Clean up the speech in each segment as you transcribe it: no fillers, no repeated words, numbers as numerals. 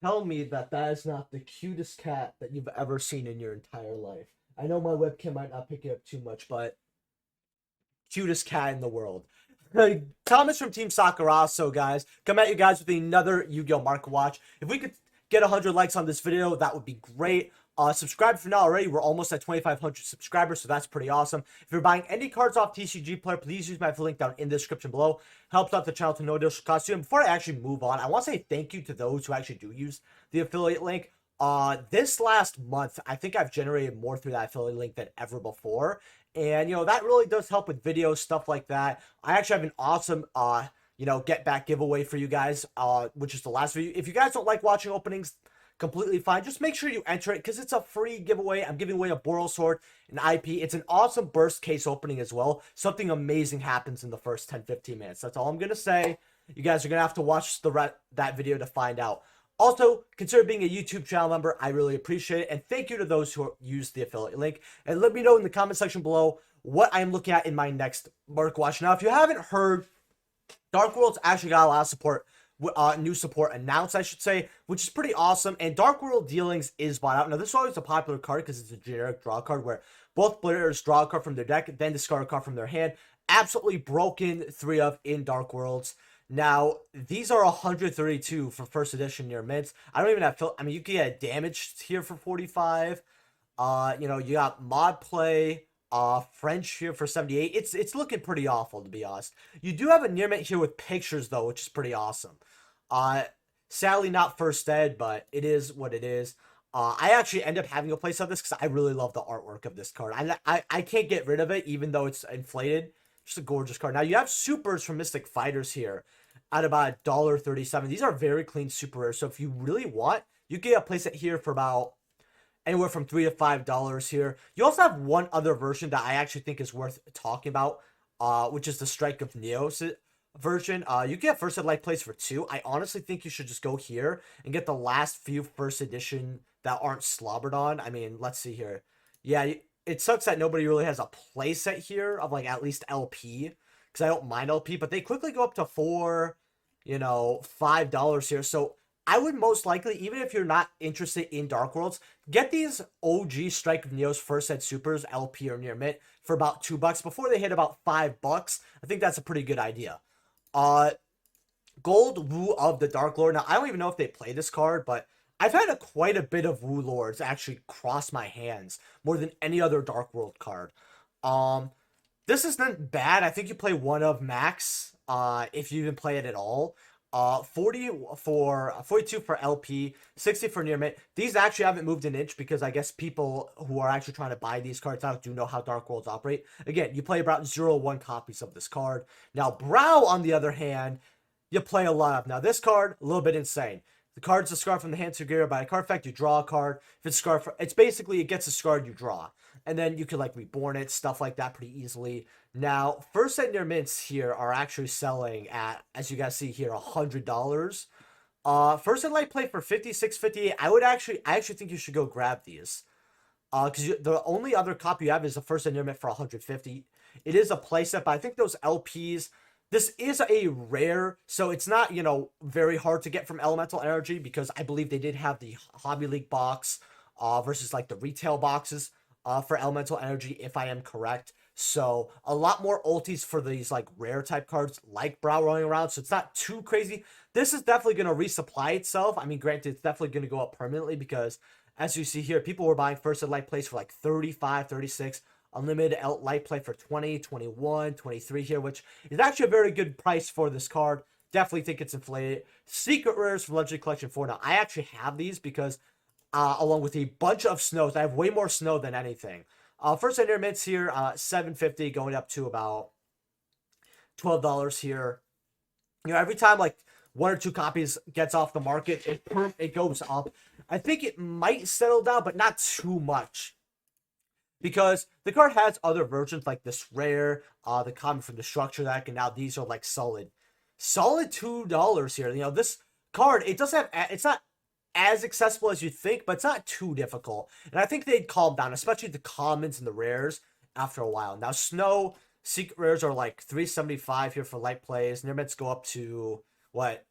Tell me that that is not the cutest cat that you've ever seen in your entire life. I know my webcam might not pick it up too much, but cutest cat in the world. Thomas from Team Sakurazo, guys, come at you guys with another Yu-Gi-Oh! Market Watch. If we could get 100 likes on this video, that would be great. Subscribe if you're not already. We're almost at 2,500 subscribers, so that's pretty awesome. If you're buying any cards off TCG Player, please use my link down in the description below. Helps out the channel to no additional cost to you. And before I actually move on, I want to say thank you to those who actually do use the affiliate link. This last month, I think I've generated more through that affiliate link than ever before. And, that really does help with videos, stuff like that. I actually have an awesome, get back giveaway for you guys, which is the last video. If you guys don't like watching openings, completely fine. Just make sure you enter it because it's a free giveaway. I'm giving away a Boral Sword, an IP. It's an awesome burst case opening as well. Something amazing happens in the first 10-15 minutes. That's all I'm going to say. You guys are going to have to watch that video to find out. Also, consider being a YouTube channel member. I really appreciate it. And thank you to those who use the affiliate link. And let me know in the comment section below what I'm looking at in my next Mark Watch. Now, if you haven't heard, DARKWORLD's actually got a lot of support. New support announced, I should say, which is pretty awesome. And DARKWORLD Dealings is bought out. Now, this is always a popular card because it's a generic draw card where both players draw a card from their deck, then discard a card from their hand. Absolutely broken 3 of in DARKWORLDs. Now, these are 132 for first edition near mints. I don't even have, you can get damaged here for 45. You got mod play. French here for 78. It's looking pretty awful, to be honest. You do have a near mint here with pictures though, which is pretty awesome. Sadly not first ed, but it is what it is. I actually end up having a place of this because I really love the artwork of this card. I can't get rid of it even though it's inflated. Just a gorgeous card. Now you have supers from Mystic Fighters here at about $1.37. These are very clean super rares. So if you really want, you can get a place it here for about anywhere from $3 to $5 here. You also have one other version that I actually think is worth talking about, which is the Strike of Neos version. You get first ed light plays for 2. I honestly think you should just go here and get the last few first edition that aren't slobbered on. I mean, let's see here. Yeah, it sucks that nobody really has a play set here of like at least LP, because I don't mind LP, but they quickly go up to $4, $5 here. So I would most likely, even if you're not interested in DARKWORLDs, get these OG Strike of Neos first ed supers, LP or near mint, for about $2 before they hit about $5. I think that's a pretty good idea. Gold Woo of the Dark Lord. Now, I don't even know if they play this card, but I've had quite a bit of Woo Lords actually cross my hands more than any other Dark World card. This isn't bad. I think you play 1 of max, if you even play it at all. 42 for LP, 60 for near mint. These actually haven't moved an inch because I guess people who are actually trying to buy these cards out do know how Dark Worlds operate. Again, you play about 0-1 copies of this card. Now, Brow, on the other hand, you play a lot of. Now, this card, a little bit insane. The card's discarded from the hand to gear by a card effect. You draw a card. If it's discarded, it's basically it gets discarded, you draw. And then you can like reborn it, stuff like that pretty easily. Now, first ed near mints here are actually selling at, as you guys see here, $100. First ed light play for 56, 58. I actually think you should go grab these. Because the only other copy you have is the first ed near mint for 150. It is a playset, but I think those LPs. This is a rare, so it's not, very hard to get from Elemental Energy because I believe they did have the Hobby League box versus like the retail boxes for Elemental Energy, if I am correct. So a lot more ultis for these like rare type cards like Brow rolling around, so it's not too crazy. This is definitely going to resupply itself. I mean, granted, it's definitely going to go up permanently because as you see here, people were buying first ed light plays for like 35, 36. Unlimited light play for 20, 21, 23 here, which is actually a very good price for this card. Definitely think it's inflated. Secret Rares from Legendary Collection 4. Now, I actually have these because, along with a bunch of snows, I have way more snow than anything. First ed near mints here, $7.50 going up to about $12 here. Every time like 1 or 2 copies gets off the market, it goes up. I think it might settle down, but not too much. Because the card has other versions like this rare, the common from the structure deck, and now these are like solid $2 here. This card, it's not as accessible as you think, but it's not too difficult. And I think they'd calm down, especially the commons and the rares after a while. Now, Snow secret rares are like $3.75 here for light plays. Near mints go up to what?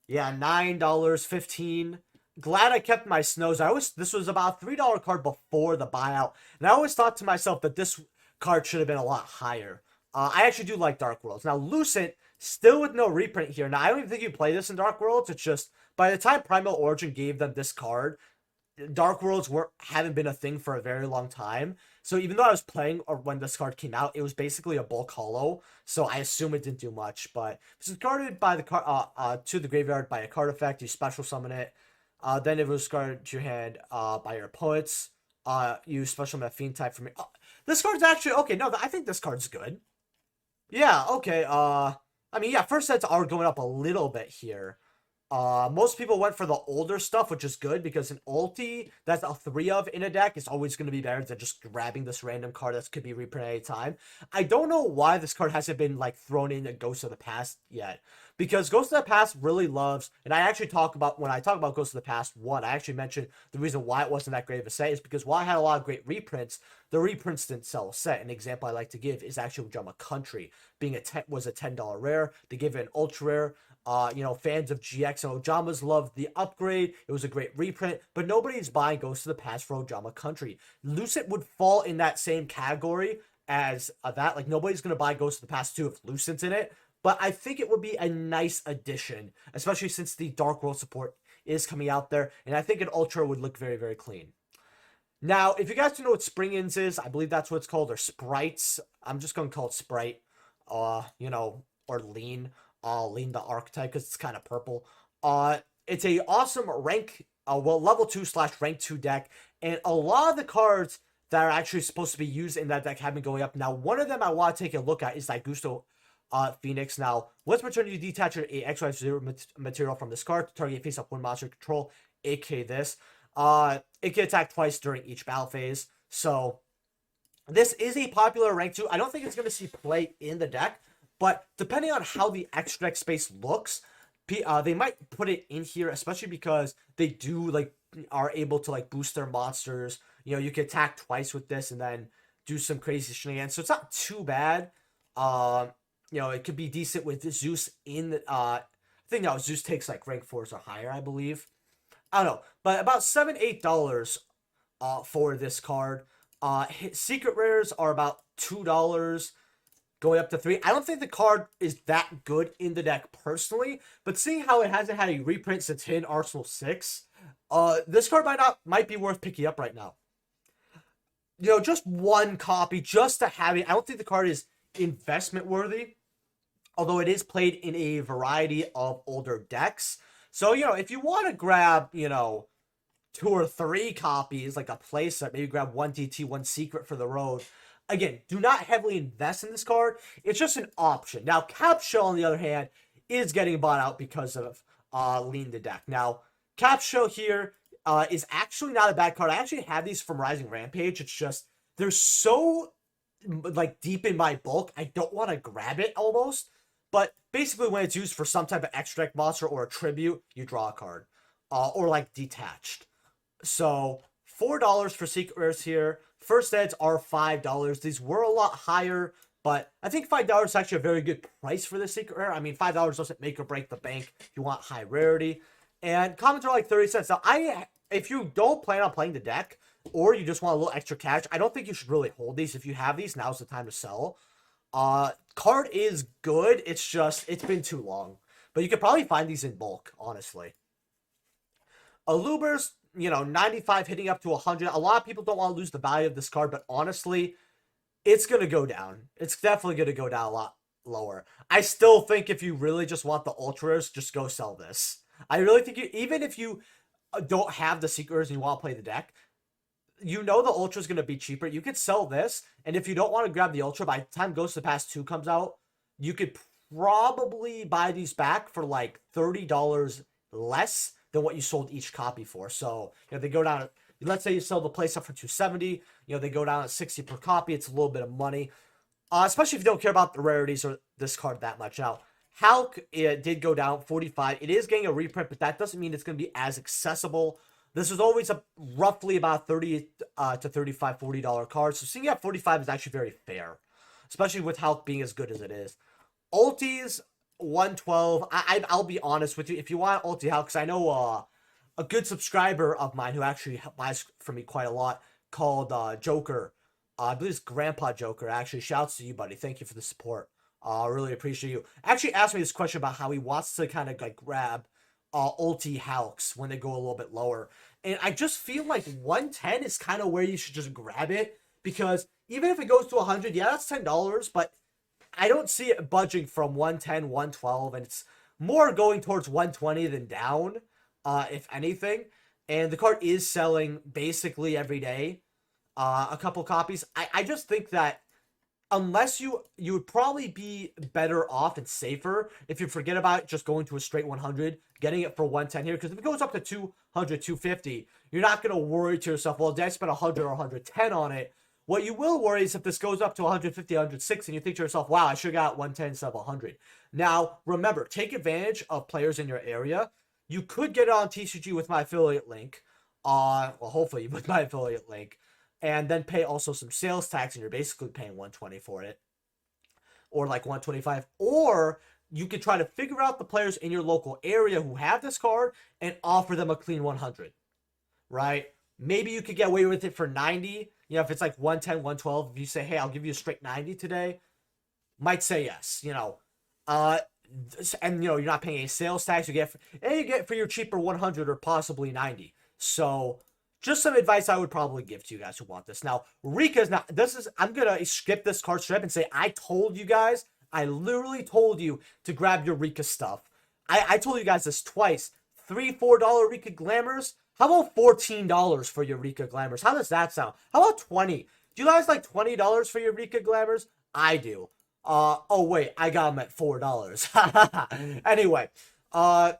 Yeah, $9, $15. glad I kept my snows. This was about a $3 card before the buyout, and I always thought to myself that this card should have been a lot higher. I actually do like Dark Worlds. Now, Lucent, still with no reprint here. Now, I don't even think you play this in Dark Worlds. It's just, by the time Primal Origin gave them this card, Dark Worlds haven't been a thing for a very long time. So even though I was playing or when this card came out, it was basically a bulk holo. So I assume it didn't do much. But this is guarded by the card to the graveyard by a card effect. You special summon it. Then it was guarded to your hand by your poets. You special summon a fiend type for me. This card's actually okay. No, I think this card's good. Yeah. Okay. I mean, yeah. First sets are going up a little bit here. Most people went for the older stuff, which is good because an ulti that's a 3 of in a deck is always going to be better than just grabbing this random card that could be reprinted any time. I don't know why this card hasn't been like thrown in a Ghost of the Past yet, because Ghost of the Past really loves, and I actually talk about when I talk about Ghost of the Past 1, I actually mentioned the reason why it wasn't that great of a set is because while I had a lot of great reprints, the reprints didn't sell a set. An example I like to give is actually Ujama Country, being was a $10 rare. They gave it an ultra rare. Fans of GX and Ojamas loved the upgrade. It was a great reprint, but nobody's buying Ghost of the Past for Ojama Country. Lucent would fall in that same category as that. Like, nobody's going to buy Ghost of the Past 2 if Lucent's in it, but I think it would be a nice addition, especially since the Dark World support is coming out there, and I think an Ultra would look very, very clean. Now, if you guys don't know what Spring-Ins is, I believe that's what it's called, or Sprites. I'm just going to call it Sprite, or Lean. Lean the archetype because it's kind of purple. It's a awesome level 2/rank 2 deck, and a lot of the cards that are actually supposed to be used in that deck have been going up. Now, one of them I want to take a look at is Gusto Phoenix. Now, once return, you detach an XY0 material from this card to target face-up one monster control, aka this. It can attack twice during each battle phase. So, this is a popular rank 2. I don't think it's going to see play in the deck, but depending on how the extra deck space looks, they might put it in here, especially because they do are able to boost their monsters. You can attack twice with this and then do some crazy shenanigans. So it's not too bad. It could be decent with Zeus in. I think now Zeus takes rank 4s or higher, I believe. I don't know, but about $7-8 for this card. Secret rares are about $2. Going up to 3. I don't think the card is that good in the deck personally, but seeing how it hasn't had a reprint since Hidden Arsenal 6, this card might be worth picking up right now. Just one copy, just to have it. I don't think the card is investment worthy, although it is played in a variety of older decks. So, if you want to grab, 2 or 3 copies, like a playset, maybe grab 1 DT, 1 secret for the road. Again, do not heavily invest in this card. It's just an option. Now, Cap Shell, on the other hand, is getting bought out because of Lean the deck. Now, Cap Shell here is actually not a bad card. I actually have these from Rising Rampage. It's just, they're so, deep in my bulk, I don't want to grab it almost. But basically, when it's used for some type of extra deck monster or a tribute, you draw a card. Or, detached. So, $4 for secret rares here. First eds are $5. These were a lot higher, but I think $5 is actually a very good price for the secret rare. I mean, $5 doesn't make or break the bank if you want high rarity. And commons are 30 cents. Now, if you don't plan on playing the deck, or you just want a little extra cash, I don't think you should really hold these. If you have these, now's the time to sell. Card is good. It's just, it's been too long. But you could probably find these in bulk, honestly. Alubers, 95 hitting up to 100. A lot of people don't want to lose the value of this card, but honestly, it's going to go down. It's definitely going to go down a lot lower. I still think if you really just want the ultras, just go sell this. I really think even if you don't have the secrets and you want to play the deck, the ultra is going to be cheaper. You could sell this, and if you don't want to grab the ultra, by the time Ghost of the Past 2 comes out, you could probably buy these back for $30 less than what you sold each copy for. So, they go down, let's say you sell the place up for $270, they go down at $60 per copy. It's a little bit of money, especially if you don't care about the rarities or this card that much. Now, Hulk, it did go down $45. It is getting a reprint, but that doesn't mean it's going to be as accessible. This is always roughly about $30 to $35, $40 card. So seeing at $45 is actually very fair, especially with Hulk being as good as it is. Ultis, $112. I'll be honest with you. If you want ulti Hulk, because I know a good subscriber of mine who actually buys for me quite a lot, called Joker. I believe it's Grandpa Joker. Actually, shouts to you, buddy. Thank you for the support. I really appreciate you. Actually, asked me this question about how he wants to kind of like grab ulti Halks when they go a little bit lower. And I just feel like 110 is kind of where you should just grab it, because even if it goes to 100, yeah, that's $10, but I don't see it budging from 110, 112, and it's more going towards 120 than down, if anything. And the card is selling basically every day, a couple copies. I just think that unless you would probably be better off and safer if you forget about just going to a straight 100, getting it for 110 here, because if it goes up to 200, 250, you're not going to worry to yourself, well, did I spend 100 or 110 on it? What you will worry is if this goes up to 150, 160, and you think to yourself, wow, I should have got 110 instead of 100. Now, remember, take advantage of players in your area. You could get it on TCG with my affiliate link. Well, hopefully with my affiliate link. And then pay also some sales tax, and you're basically paying 120 for it. Or like 125. Or you could try to figure out the players in your local area who have this card and offer them a clean 100. Right? Maybe you could get away with it for 90. You know, if it's like 110, 112, if you say, hey, I'll give you a straight 90 today, might say yes, you know. And, you know, you're not paying any sales tax. You get for your cheaper 100 or possibly 90. So, just some advice I would probably give to you guys who want this. Now, Rikka's not, I'm going to skip this card strip and say, I told you guys, I literally told you to grab your Rikka stuff. I told you guys this twice. $3, $4 Rikka Glamours. How about $14 for your Rikka Glamours? How does that sound? How about 20? Do you guys like $20 for your Rikka Glamours? I do. Oh wait, I got them at $4. Anyway,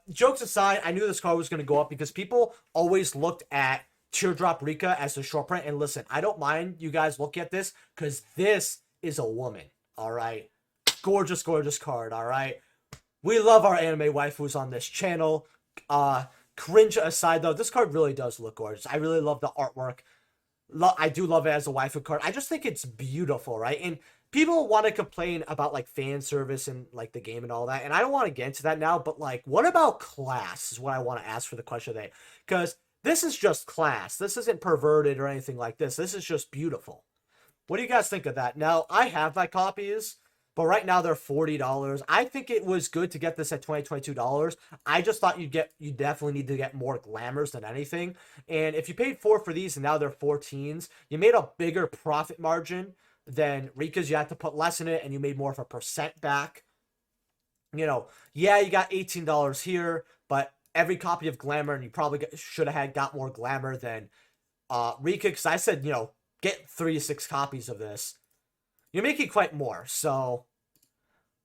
jokes aside, I knew this card was going to go up because people always looked at Teardrop Rikka as the short print. And listen, I don't mind you guys look at this because this is a woman. All right. Gorgeous, gorgeous card. All right. We love our anime waifus on this channel. Cringe aside, though, this card really does look gorgeous. I really love the artwork. I do love it as a waifu card. I just think it's beautiful, right? And people want to complain about, like, fan service and, like, the game and all that. And I don't want to get into that now, but, like, what about class is what I want to ask for the question today. Because this is just class. This isn't perverted or anything like this. This is just beautiful. What do you guys think of that? Now, I have my copies, but right now they're $40. I think it was good to get this at $22. I just thought you definitely need to get more glamours than anything. And if you paid $4 for these and now they're 14s, you made a bigger profit margin than Rikka's. You had to put less in it and you made more of a percent back. You know, yeah, you got $18 here, but every copy of glamour, and you probably should have got more glamour than Rikka, because I said, you know, get 3 to 6 copies of this. You're making quite more. So,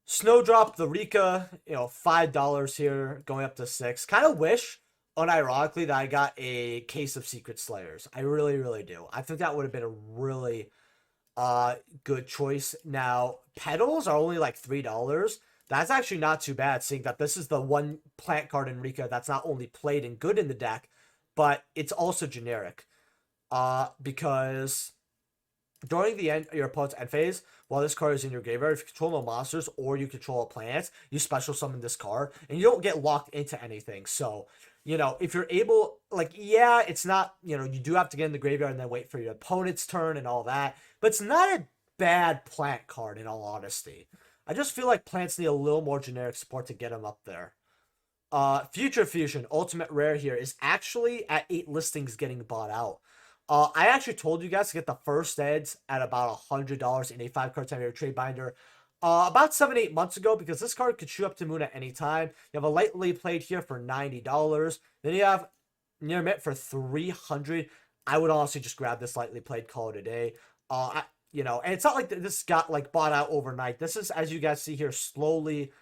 Snowdrop, the Rikka, you know, $5 here, going up to 6. Kind of wish, unironically, that I got a case of Secret Slayers. I really, really do. I think that would have been a really good choice. Now, Petals are only like $3. That's actually not too bad, seeing that this is the one plant card in Rikka that's not only played and good in the deck, but it's also generic. Because during the end your opponent's end phase, while this card is in your graveyard, if you control no monsters or you control a plant, you special summon this card, and you don't get locked into anything. So, you know, if you're able, like, yeah, it's not, you know, you do have to get in the graveyard and then wait for your opponent's turn and all that, but it's not a bad plant card in all honesty. I just feel like plants need a little more generic support to get them up there. Future Fusion, Ultimate Rare here, is actually at 8 listings getting bought out. I actually told you guys to get the first eds at about $100 in a 5-card 10-year trade binder about 7-8 months ago, because this card could shoot up to Moon at any time. You have a lightly played here for $90. Then you have Near Mint for $300. I would honestly just grab this lightly played, call it a day. You know, and it's not like this got like bought out overnight. This is, as you guys see here, slowly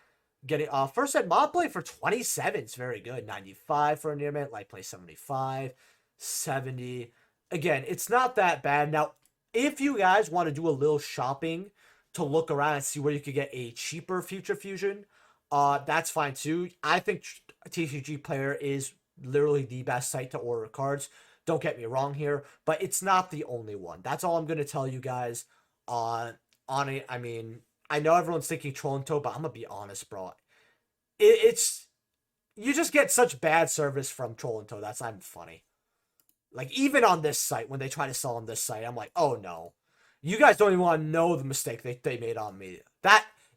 getting first ed mod play for 27. It's very good. 95 for a Near Mint, light play 75, 70. Again, it's not that bad. Now, if you guys want to do a little shopping to look around and see where you could get a cheaper Future Fusion, that's fine too. I think TCG Player is literally the best site to order cards. Don't get me wrong here, but it's not the only one. That's all I'm going to tell you guys on it. I mean, I know everyone's thinking Toronto, but I'm going to be honest, bro. It's you just get such bad service from Troll and Toad. That's not even funny. Like, even on this site, when they try to sell on this site, I'm like, oh no. You guys don't even want to know the mistake they made on me.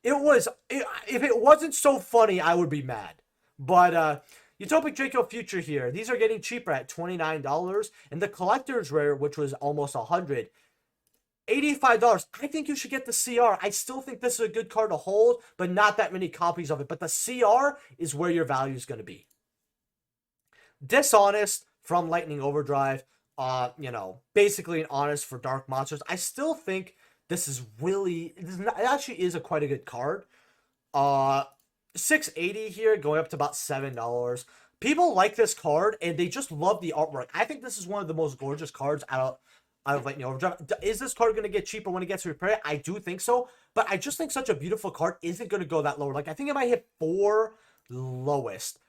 If it wasn't so funny, I would be mad. But, Utopic Draco Future here. These are getting cheaper at $29. And the Collector's Rare, which was almost $100, $85. I think you should get the CR. I still think this is a good card to hold, but not that many copies of it. But the CR is where your value is going to be. Dishonest from Lightning Overdrive. Basically an honest for Dark Monsters. I still think this is really, it actually is quite a good card. $6.80 here, going up to about $7. People like this card, and they just love the artwork. I think this is one of the most gorgeous cards out of Lightning Overdrive. Is this card going to get cheaper when it gets reprinted? I do think so, but I just think such a beautiful card isn't going to go that lower. Like, I think it might hit 4 lowest.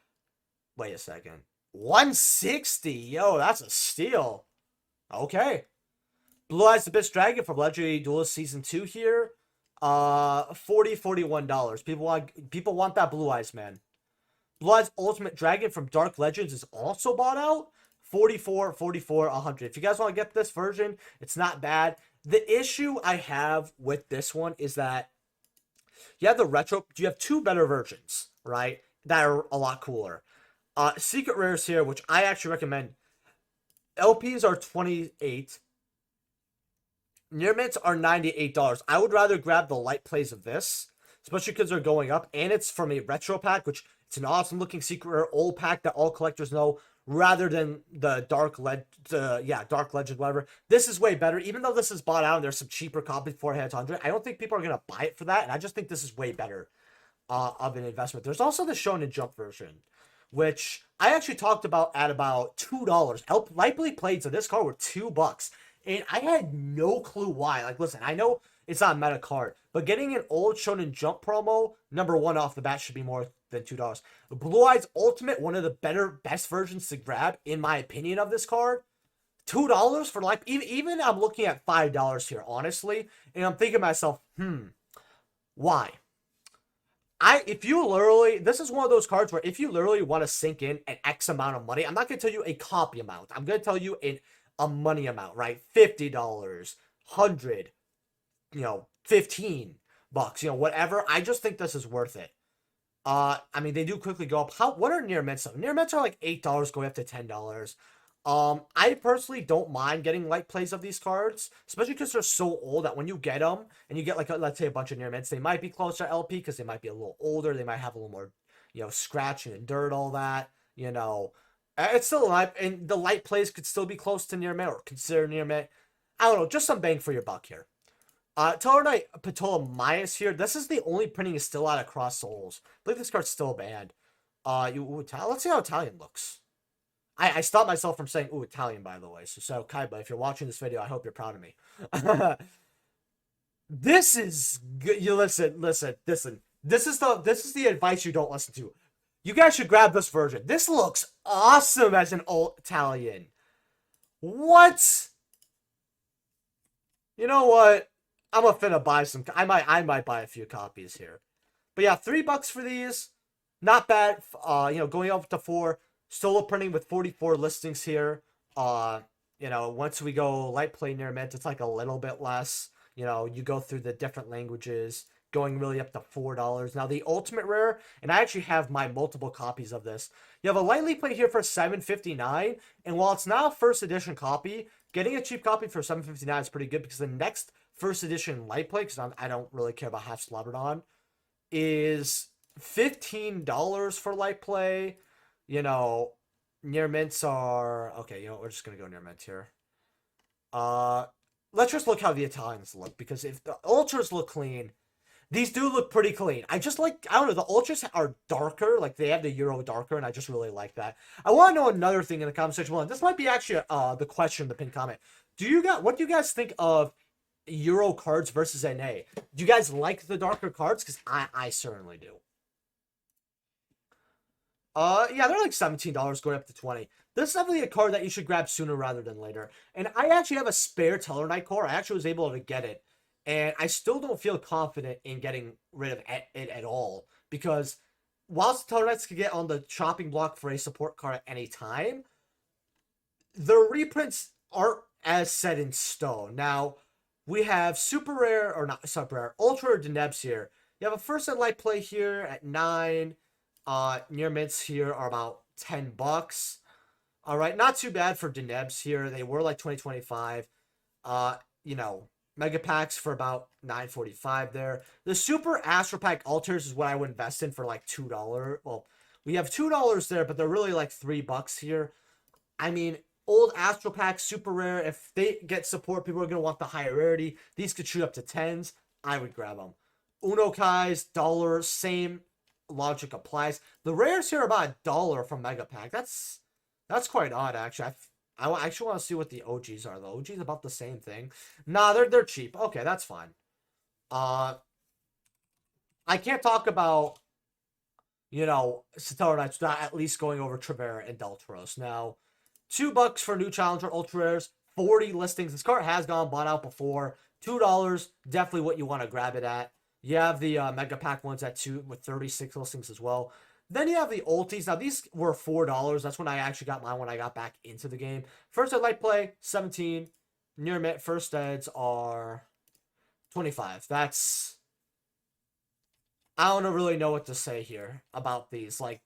Wait a second. 160? Yo, that's a steal. Okay. Blue Eyes Abyss Dragon from Legendary Duelist Season 2 here. $41. People want that Blue Eyes, man. Blue Eyes Ultimate Dragon from Dark Legends is also bought out. $44, $100. If you guys want to get this version, it's not bad. The issue I have with this one is that you have the retro. You have 2 better versions, right? That are a lot cooler. Secret Rares here, which I actually recommend. LPs are $28. Near mints are $98. I would rather grab the light plays of this, especially because they're going up, and it's from a retro pack, which it's an awesome looking secret rare old pack that all collectors know, rather than the Dark Legend, whatever. This is way better, even though this is bought out and there's some cheaper copies for $100. I don't think people are gonna buy it for that, and I just think this is way better of an investment. There's also the Shonen Jump version, which I actually talked about at about $2. Lightly plays of this card were $2. And I had no clue why. Like, listen, I know it's not a meta card, but getting an old Shonen Jump promo, number 1 off the bat, should be more than $2. Blue Eyes Ultimate, one of the best versions to grab, in my opinion, of this card. $2 for like, even I'm looking at $5 here, honestly, and I'm thinking to myself, why? This is one of those cards where if you literally want to sink in an X amount of money, I'm not going to tell you a copy amount. I'm going to tell you a money amount, right? $50, $100, $15, whatever. I just think this is worth it. I mean, they do quickly go up. What are near mints? Near mints are like $8 going up to $10. I personally don't mind getting light plays of these cards, especially because they're so old that when you get them and you get like let's say a bunch of near mints, they might be closer to LP because they might be a little older. They might have a little more, scratching and dirt, all that, It's still alive, and the light plays could still be close to near mint or consider near mint. I don't know, just some bang for your buck here. Tellarknight Ptolemaeus here. This is the only printing is still out of Cross Souls. I believe this card's still banned. Let's see how Italian looks. I stopped myself from saying Italian, by the way. So Kaiba, if you're watching this video, I hope you're proud of me. This is good. You listen. This is the advice you don't listen to. You guys should grab this version. This looks awesome as an old Italian. What? You know what? I'm finna buy some. I might buy a few copies here. But yeah, $3 for these. Not bad. Going up to 4. Solo printing with 44 listings here. Once we go light play near mint, it's like a little bit less. You go through the different languages, going really up to $4. Now, the Ultimate Rare, and I actually have my multiple copies of this. You have a lightly play here for $7.59, and while it's not a first edition copy, getting a cheap copy for $7.59 is pretty good because the next first edition light play, because I don't really care about Half Slobbered, is $15 for light play. Near mints are okay. We're just gonna go near mint here. Let's just look how the Italians look, because if the ultras look clean, these do look pretty clean. I don't know, the ultras are darker, like they have the Euro darker, and I just really like that. I want to know another thing in the comment section. Well, this might be actually the question in the pinned comment. What do you guys think of Euro cards versus NA? Do you guys like the darker cards? Because I certainly do. Yeah, they're like $17 going up to $20. This is definitely a card that you should grab sooner rather than later. And I actually have a spare Tellarknight core. I actually was able to get it. And I still don't feel confident in getting rid of it at all. Because whilst Total Knights can get on the chopping block for a support card at any time, the reprints aren't as set in stone. Now, we have super rare, or not super rare, ultra rare Denebs here. You have a first and light play here at 9. Near mints here are about $10. All right, not too bad for Denebs here. They were like 2025. You know, mega packs for about $9.45 there. The super Astro Pack Alters is what I would invest in for like $2. Well, we have $2 there, but they're really like $3 here. I mean, old Astro Pack, super rare. If they get support, people are going to want the higher rarity. These could shoot up to 10s. I would grab them. Uno Kai's, dollar, same logic applies. The rares here are about $1 from Mega Pack. That's quite odd, actually. I actually want to see what the OGs are. The OGs about the same thing. Nah, they're cheap. Okay, that's fine. I can't talk about, you know, Stellar Knights without at least going over Trevera and Deltaros. Now, $2 for new Challenger Ultra Rares, 40 listings. This card has gone bought out before. $2, definitely what you want to grab it at. You have the Mega Pack ones at 2 with 36 listings as well. Then you have the ultis. Now, these were $4. That's when I actually got mine when I got back into the game. First ed light play, 17. Near mint first eds are 25. That's... I don't really know what to say here about these. Like,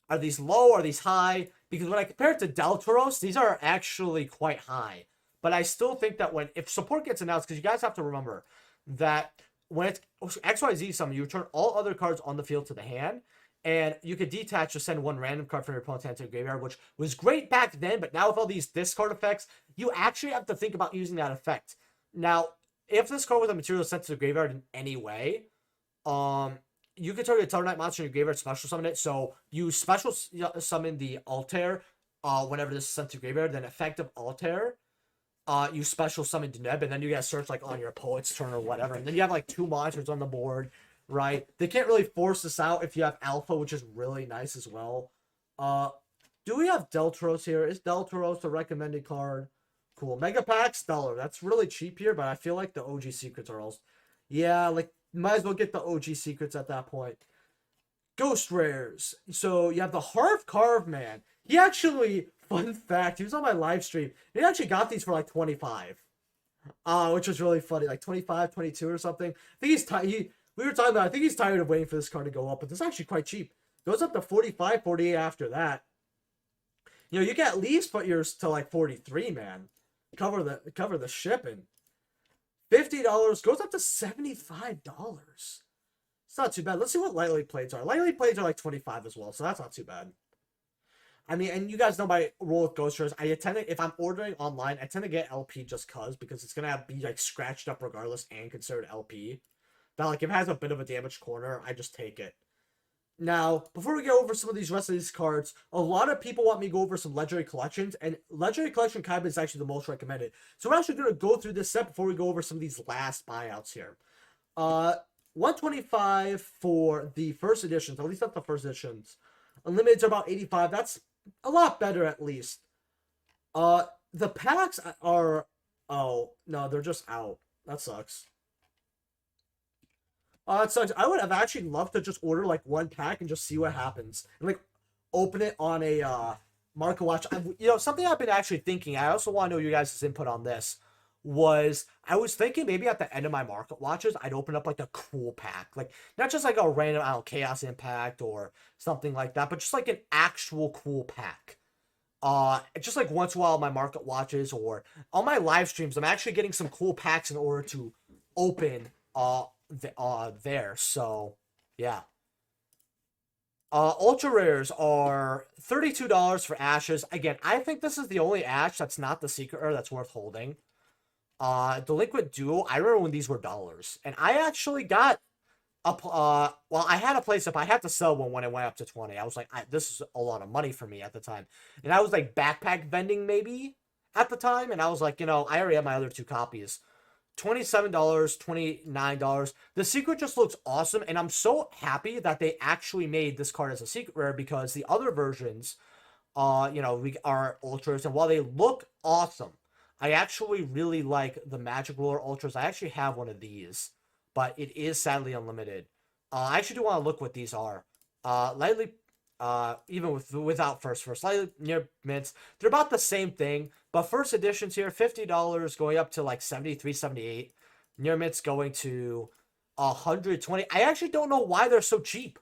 are these low? Are these high? Because when I compare it to Deltaros, these are actually quite high. But I still think that if support gets announced, because you guys have to remember that when it's XYZ summon, you return all other cards on the field to the hand. And you could detach to send one random card from your opponent's hand to the graveyard, which was great back then, but now with all these discard effects, you actually have to think about using that effect. Now, if this card with a material sent to the graveyard in any way, you could target a Total Knight monster in your graveyard, special summon it. So you special summon the Altair whenever this is sent to graveyard, then effective Altair, you special summon Deneb, and then you guys search like on your opponent's turn or whatever, and then you have like 2 monsters on the board. Right? They can't really force this out if you have Alpha, which is really nice as well. Do we have Deltaros here? Is Deltaros the recommended card? Cool. Mega Packs, $1. That's really cheap here, but I feel like the OG secrets are also... Yeah, like, might as well get the OG secrets at that point. Ghost Rares. So, you have the Harv Carve Man. He actually, fun fact, he was on my live stream. He actually got these for like 25. Which was really funny. Like 25, 22 or something. I think we were talking about, I think he's tired of waiting for this card to go up, but this is actually quite cheap. Goes up to 45, 48 after that. You know, you can at least put yours to like 43, man. Cover the shipping. $50 goes up to $75. It's not too bad. Let's see what lightly plates are. Lightly plates are like 25 as well, so that's not too bad. I mean, and you guys know my rule with Ghost Rares. I tend to, if I'm ordering online, I tend to get LP just because it's gonna be like scratched up regardless and considered LP. That, like, if it has a bit of a damaged corner, I just take it. Now, before we go over some of these rest of these cards, a lot of people want me to go over some Legendary Collections, and Legendary Collection Kaiba is actually the most recommended. So we're actually going to go through this set before we go over some of these last buyouts here. 125 for the first editions, at least not the first editions. Unlimiteds are about 85. That's a lot better, at least. The packs are... Oh, no, they're just out. That sucks. It sucks. I would have actually loved to just order like 1 pack and just see what happens. And like open it on a market watch. You know, something I've been actually thinking, I also want to know you guys' input on this, was I was thinking maybe at the end of my market watches, I'd open up like a cool pack. Like not just like a random, I don't know, Chaos Impact or something like that, but just like an actual cool pack. Just like once in a while on my market watches or on my live streams, I'm actually getting some cool packs in order to open there. So yeah. Ultra rares are $32 for Ashes. Again, I think this is the only Ash that's not the secret rare that's worth holding. Delinquent Duo, I remember when these were dollars, and I actually got well, I had a place up. I had to sell one when it went up to 20. I was like, this is a lot of money for me at the time, and I was like backpack vending maybe at the time, and I was like, you know, I already have my other 2 copies. $27, $29. The secret just looks awesome, and I'm so happy that they actually made this card as a secret rare, because the other versions, you know, are ultras, and while they look awesome, I actually really like the Magic Ruler ultras. I actually have one of these, but it is sadly unlimited. I actually do want to look what these are. Lightly, even without first, slightly near mints, they're about the same thing. But first editions here, $50 going up to like 73, 78. Near mints going to 120. I actually don't know why they're so cheap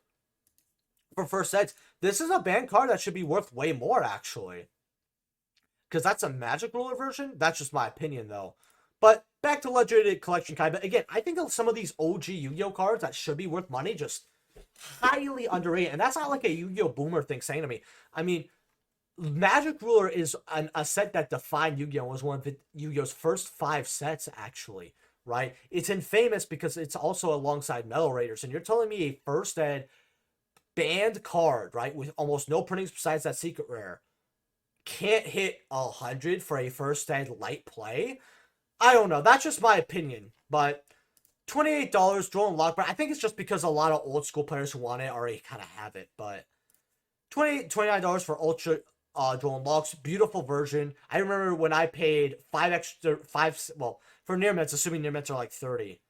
for first sets. This is a banned card that should be worth way more, actually. Because that's a Magic Ruler version. That's just my opinion, though. But back to Legendary Collection Kai. But again, I think of some of these OG Yu-Gi-Oh cards that should be worth money just highly underrated. And that's not like a Yu-Gi-Oh boomer thing saying to me. I mean, Magic Ruler is a set that defined Yu-Gi-Oh! Was one of Yu-Gi-Oh's first 5 sets, actually, right? It's infamous because it's also alongside Metal Raiders. And you're telling me a first ed banned card, right, with almost no printings besides that secret rare, can't hit 100 for a first ed light play? I don't know. That's just my opinion. But $28 dual unlock, but I think it's just because a lot of old school players who want it already kind of have it. But $29 for Ultra dual unlocks, beautiful version. I remember when I paid for near mints, assuming near mints are like 30.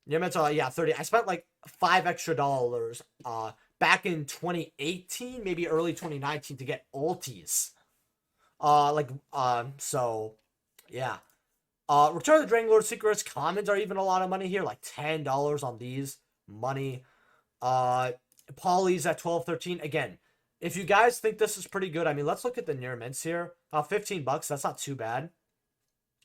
Near mints are like, yeah, 30. I spent like $5 extra back in 2018, maybe early 2019 to get ulties. So yeah. Return of the Dragon Lord Secrets commons are even a lot of money here, like $10 on these. Money. Polys at 12, 13. Again, if you guys think this is pretty good, I mean, let's look at the near mints here. $15, that's not too bad.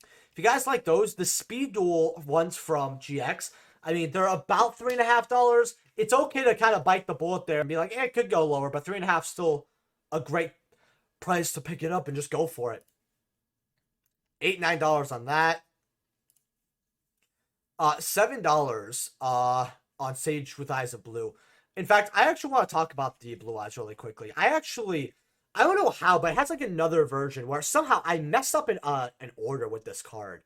If you guys like those, the Speed Duel ones from GX, I mean, they're about $3.50. It's okay to kind of bite the bullet there and be like, it could go lower, but $3.50 still a great price to pick it up and just go for it. $8, $9 on that. $7 on Sage with Eyes of Blue. In fact, I actually want to talk about the Blue Eyes really quickly. I don't know how, but it has like another version where somehow I messed up an order with this card.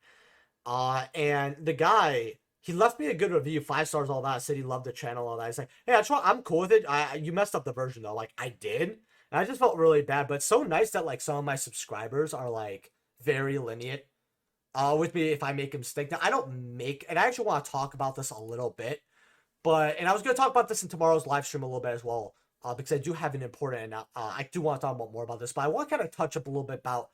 And the guy, he left me a good review, 5 stars, all that. Said he loved the channel, all that. He's like, hey, I'm cool with it. You messed up the version though. Like I did, and I just felt really bad. But it's so nice that like some of my subscribers are like very lenient with me if I make a mistake. Now I don't make, and I actually want to talk about this a little bit. And I was going to talk about this in tomorrow's live stream a little bit as well, because I do have an important, and I do want to talk about more about this, but I want to kind of touch up a little bit about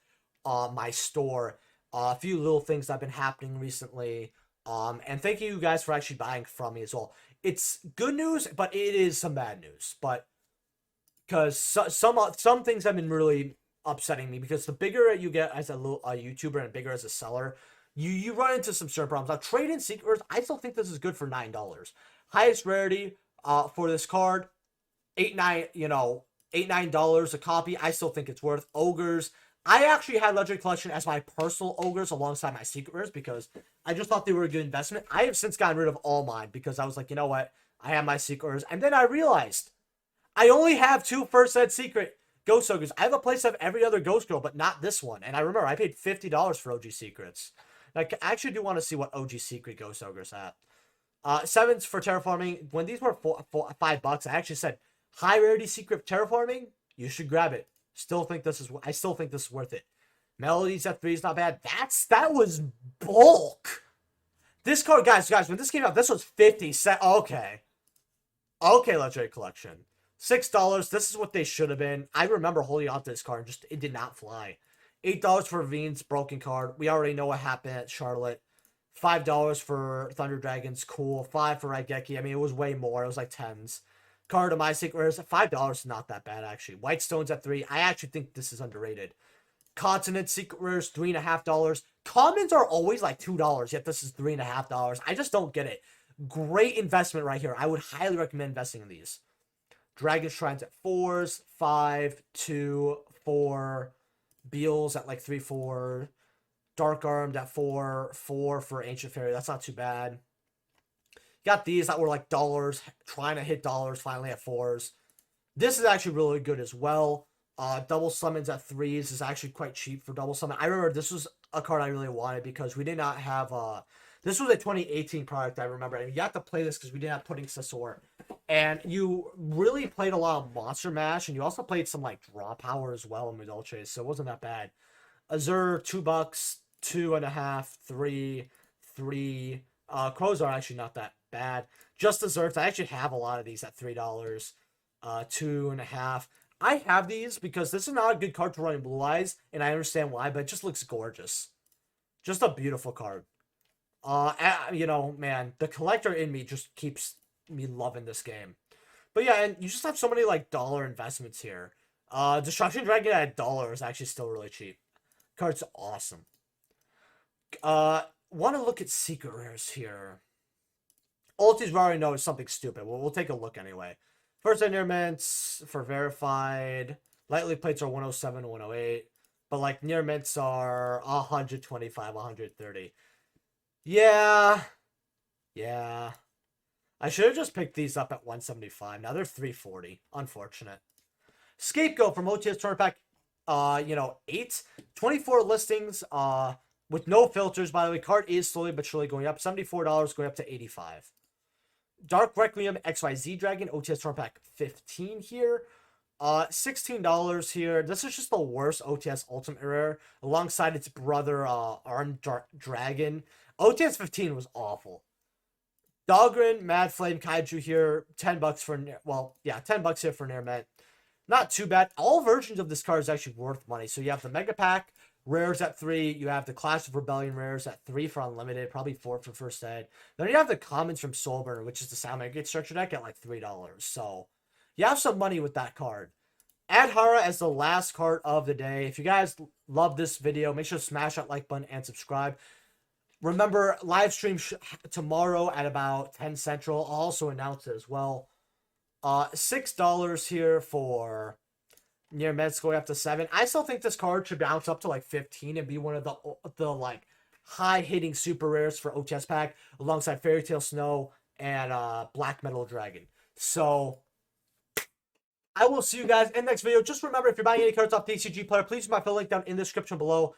my store, a few little things that have been happening recently, and thank you guys for actually buying from me as well. It's good news, but it is some bad news, but because some things have been really upsetting me, because the bigger you get as a little YouTuber and bigger as a seller, you run into some certain problems. Now, trade-in secrets, I still think this is good for $9. Highest rarity for this card, $8, $9 a copy. I still think it's worth. Ogres, I actually had Legendary Collection as my personal ogres alongside my secret rares because I just thought they were a good investment. I have since gotten rid of all mine because I was like, you know what? I have my secret rares. And then I realized I only have 2 first ed secret Ghost Ogres. I have a place of every other Ghost Girl, but not this one. And I remember I paid $50 for OG Secrets. Like, I actually do want to see what OG Secret Ghost Ogres at. 7s for Terraforming. When these were $5, I actually said, high rarity secret Terraforming, you should grab it. I still think this is worth it. Melodies at 3 is not bad. That was bulk. This card, guys, when this came out, this was 50 cents. Okay, Legendary Collection. $6. This is what they should have been. I remember holding on to this card, just it did not fly. $8 for Veen's broken card. We already know what happened at Charlotte. $5 for Thunder Dragons, cool. $5 for Raigeki. I mean, it was way more. It was like 10s. Card of my secret rares, $5 is not that bad, actually. White Stones at 3. I actually think this is underrated. Continent secret rares, $3.50. Commons are always like $2, yet this is $3.50. I just don't get it. Great investment right here. I would highly recommend investing in these. Dragon Shrines at 4s, 5, 2, 4. Beals at like 3, 4. Dark Armed at 4, 4 for Ancient Fairy. That's not too bad. Got these that were like dollars, trying to hit dollars, finally at 4s. This is actually really good as well. Double Summons at 3s is actually quite cheap for Double Summon. I remember this was a card I really wanted because we did not have this was a 2018 product, I remember. And you have to play this because we didn't have Pudding Sasor. And you really played a lot of Monster Mash, and you also played some like Draw Power as well in Midolce, so it wasn't that bad. Azure, $2, 2.5, 3, 3. Crows are actually not that bad. Just Desserts, I actually have a lot of these at $3. 2.5. I have these because this is not a good card to run in Blue Eyes, and I understand why, but it just looks gorgeous. Just a beautiful card. You know, man, the collector in me just keeps me loving this game. But yeah, and you just have so many like dollar investments here. Destruction Dragon at $1 is actually still really cheap. Card's awesome. Want to look at secret rares here. Ultis we already know is something stupid. We'll take a look anyway. First near mints for verified. Lightly plates are 107 108. But like near mints are 125, 130. Yeah. Yeah. I should have just picked these up at 175. Now they're 340. Unfortunate. Scapegoat from OTS Tournament Pack, 8. 24 listings, with no filters, by the way. Card is slowly but surely going up. $74 going up to 85. Dark Requiem XYZ Dragon, OTS Tournament Pack 15 here. $16 here. This is just the worst OTS Ultimate Rare, alongside its brother, Armed Dragon. OTS 15 was awful. Dahlgren, Mad Flame, Kaiju here. $10 for, $10 here for Near Mint. Not too bad. All versions of this card is actually worth money. So you have the Mega Pack rares at 3. You have the Clash of Rebellion rares at 3 for Unlimited. Probably 4 for First Ed. Then you have the commons from Soulburn, which is the Sound Mega Structure deck, at like $3. So you have some money with that card. Add Hara as the last card of the day. If you guys love this video, make sure to smash that like button and subscribe. Remember, live stream tomorrow at about 10 Central. I'll also announce it as well. $6 here for Near Meds going up to 7. I still think this card should bounce up to like 15 and be one of the like high hitting super rares for OTS pack, alongside Fairy Tail Snow and Black Metal Dragon. So I will see you guys in the next video. Just remember, if you're buying any cards off TCG Player, please use my affiliate link down in the description below.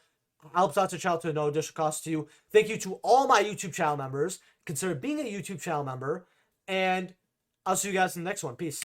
Helps out the channel to no additional cost to you. Thank you to all my YouTube channel members. Consider being a YouTube channel member. And I'll see you guys in the next one. Peace.